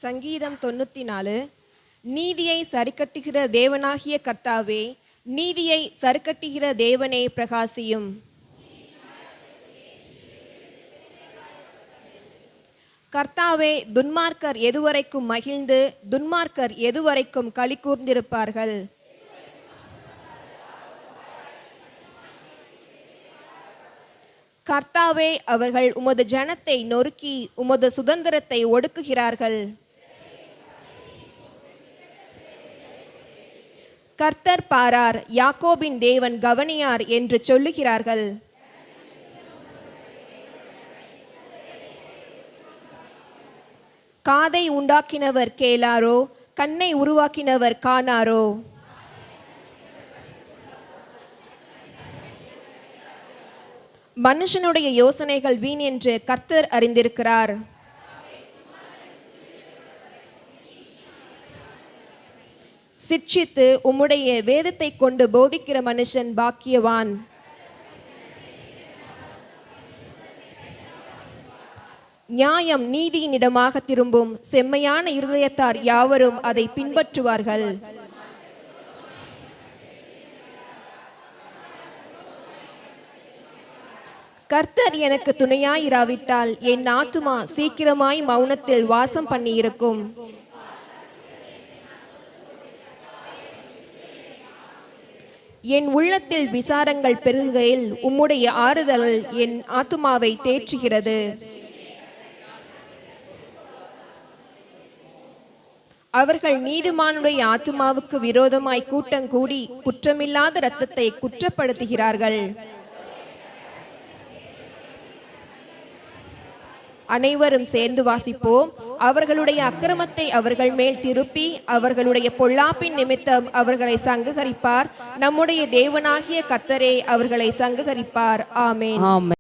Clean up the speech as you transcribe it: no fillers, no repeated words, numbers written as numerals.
சங்கீதம் 94. நீதியை சரிக்கட்டுகிற தேவனாகிய கர்த்தாவே, நீதியை சரிக்கட்டுகிற தேவனே பிரகாசியும். கர்த்தாவே, துன்மார்க்கர் எதுவரைக்கும் மகிழ்ந்து துன்மார்க்கர் எதுவரைக்கும் களி கூர்ந்திருப்பார்கள்? கர்த்தாவே, அவர்கள் உமது ஜனத்தை நொறுக்கி உமது சுதந்திரத்தை ஒடுக்குகிறார்கள். கர்த்தர் பாரார், யாக்கோபின் தேவன் கவனியார் என்று சொல்லுகிறார்கள். காதை உண்டாக்கினவர் கேளாரோ, கண்ணை உருவாக்கினவர் காணாரோ? மனுஷனுடைய யோசனைகள் வீண் என்று கர்த்தர் அறிந்திருக்கிறார். சிட்சித்து உம்முடைய வேதத்தை கொண்டு போதிக்கிற மனுஷன் பாக்கியவான். நியாயம் நீதியினிடமாக திரும்பும், செம்மையான இருதயத்தார் யாவரும் அதை பின்பற்றுவார்கள். கர்த்தர் எனக்கு துணையாயிராவிட்டால் என் ஆத்துமா சீக்கிரமாய் மௌனத்தில் வாசம் பண்ணியிருக்கும். என் உள்ளத்தில் விசாரங்கள் பெருகுகையில் உம்முடைய ஆறுதல் என் ஆத்துமாவை தேற்றுகிறது. அவர்கள் நீதிமானுடைய ஆத்துமாவுக்கு விரோதமாய் கூட்டங்கூடி குற்றமில்லாத இரத்தத்தை குற்றப்படுத்துகிறார்கள். அனைவரும் சேர்ந்து வாசிப்போம். அவர்களுடைய அக்கிரமத்தை அவர்கள் மேல் திருப்பி அவர்களுடைய பொல்லாப்பின் நிமித்தம் அவர்களை சங்ககரிப்பார். நம்முடைய தேவனாகிய கர்த்தரே அவர்களை சங்ககரிப்பார். ஆமென்.